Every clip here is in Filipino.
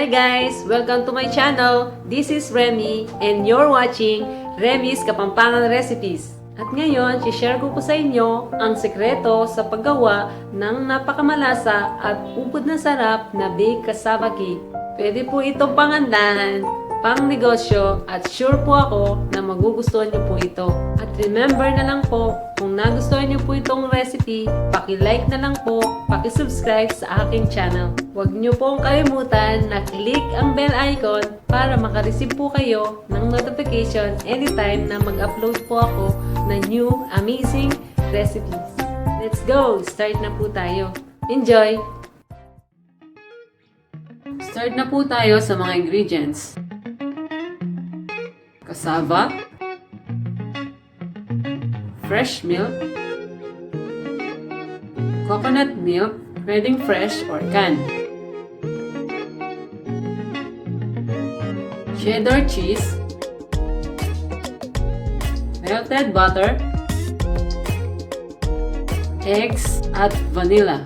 Hi guys! Welcome to my channel. This is Remy and you're watching Remy's Kapampangan Recipes. At ngayon, share ko po sa inyo ang sekreto sa paggawa ng napakamalasa at ubod na sarap na baked cassava cake. Pwede po itong pangandahan, pang negosyo at sure po ako na magugustuhan niyo po ito. At remember na lang po, kung nagustuhan niyo po itong recipe, paki-like na lang po, paki-subscribe sa aking channel. Huwag niyo pong kalimutan na click ang bell icon para makareceive po kayo ng notification anytime na mag-upload po ako ng new amazing recipes. Let's go! Start na po tayo. Enjoy! Start na po tayo sa mga ingredients. Cassava, fresh milk, coconut milk, pwedeng fresh or canned, cheddar cheese, melted butter, eggs at vanilla,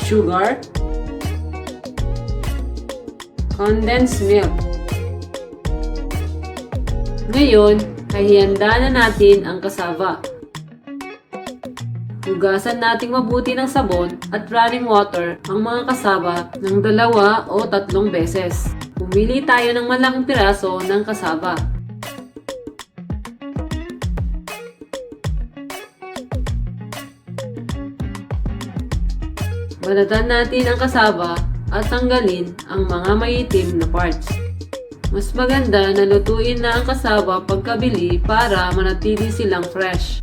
sugar, condensed milk. Ngayon, ay ihanda na natin ang cassava. Hugasan nating mabuti ng sabon at running water ang mga cassava ng 2 o 3 beses. Pumili tayo ng malaking piraso ng cassava. Balatan natin ang cassava at tanggalin ang mga maitim na parts. Mas maganda na lutuin na ang cassava pagkabili para manatili silang fresh.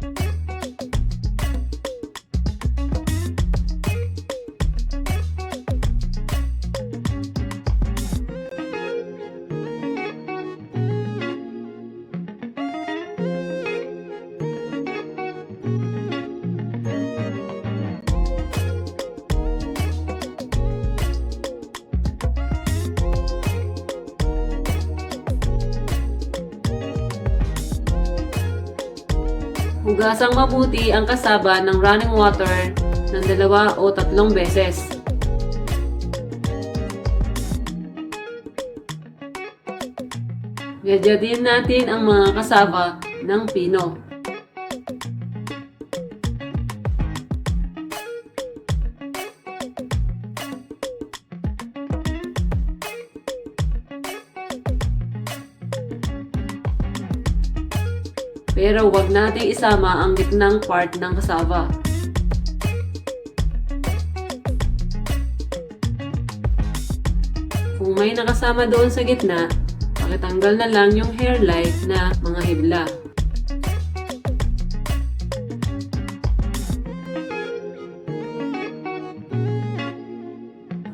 Hugasang mabuti ang cassava ng running water ng 2 o 3 beses. Gadyatin natin ang mga cassava ng pino. Pero huwag nating isama ang gitnang part ng cassava. Kung may nakasama doon sa gitna, pakitanggal na lang yung hairline na mga hibla.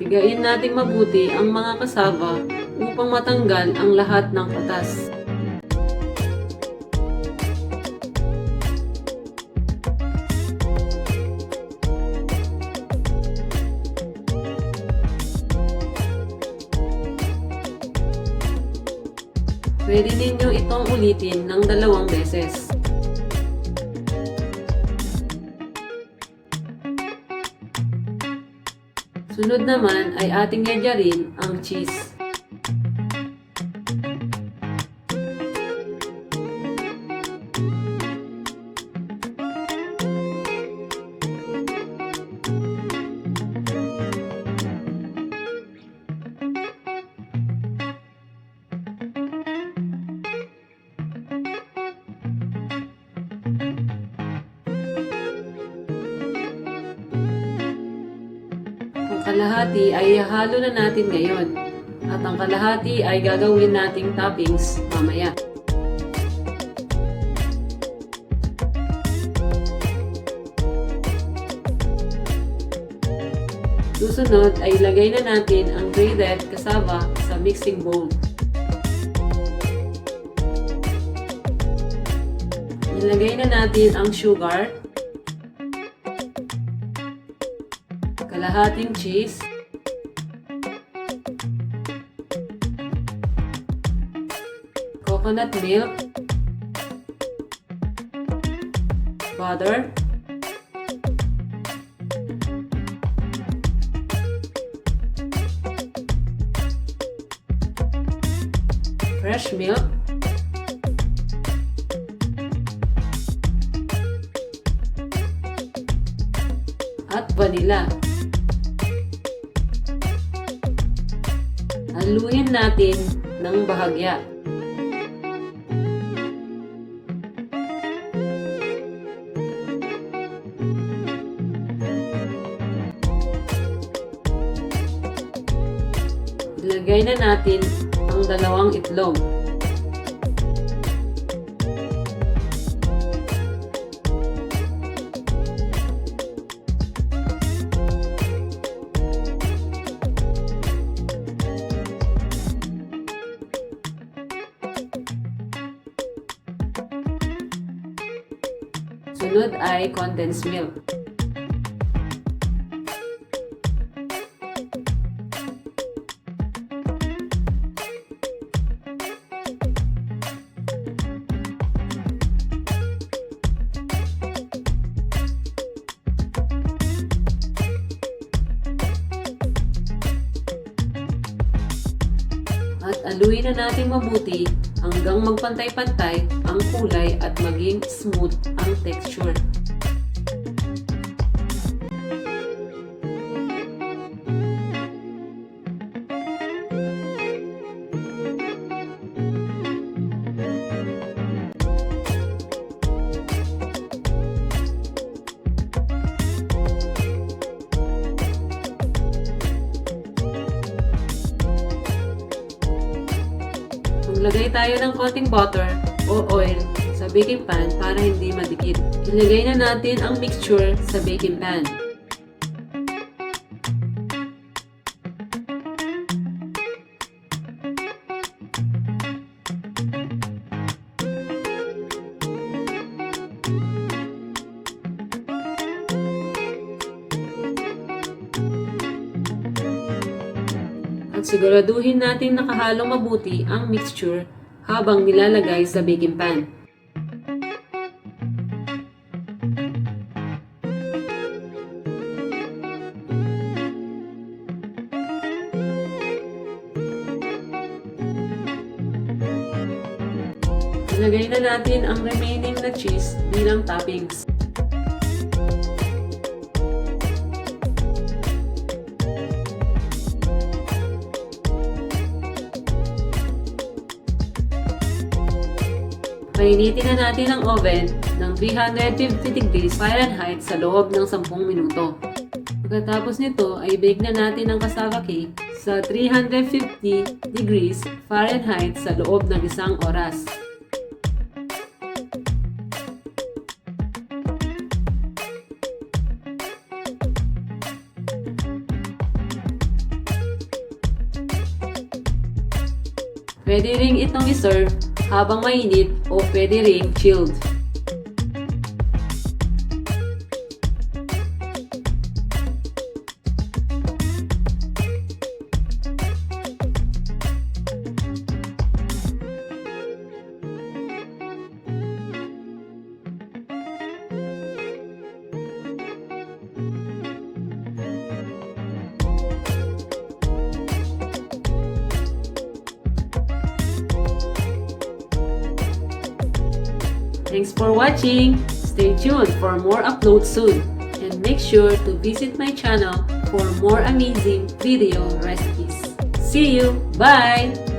Pigain nating mabuti ang mga cassava upang matanggal ang lahat ng patas. Pwede ninyo itong ulitin ng 2 beses. Sunod naman ay ating yadyarin ang cheese. Kalahati ay ihalo na natin ngayon at ang kalahati ay gagawin nating toppings mamaya. Susunod ay ilagay na natin ang grated cassava sa mixing bowl. Ilagay na natin ang sugar, kalahating cheese, coconut milk, butter, fresh milk, at vanilla. Haluin natin ng bahagya. Ilagay na natin ang 2 itlog. Sunod ay condensed milk. At aluin na natin mabuti hanggang magpantay-pantay ang kulay at maging smooth ang texture. Maglagay tayo ng konting butter o oil sa baking pan para hindi madikit. Ilagay na natin ang mixture sa baking pan. At siguraduhin natin nakahalong mabuti ang mixture habang nilalagay sa baking pan. Ilagay na natin ang remaining na cheese bilang toppings. Painitin na natin ang oven ng 350 degrees Fahrenheit sa loob ng 10 minuto. Pagkatapos nito ay bake na natin ang cassava cake sa 350 degrees Fahrenheit sa loob ng 1 oras. Pwede ring itong iserve habang mainit o pwede ring chilled. Thanks for watching! Stay tuned for more uploads soon. And make sure to visit my channel for more amazing video recipes. See you! Bye!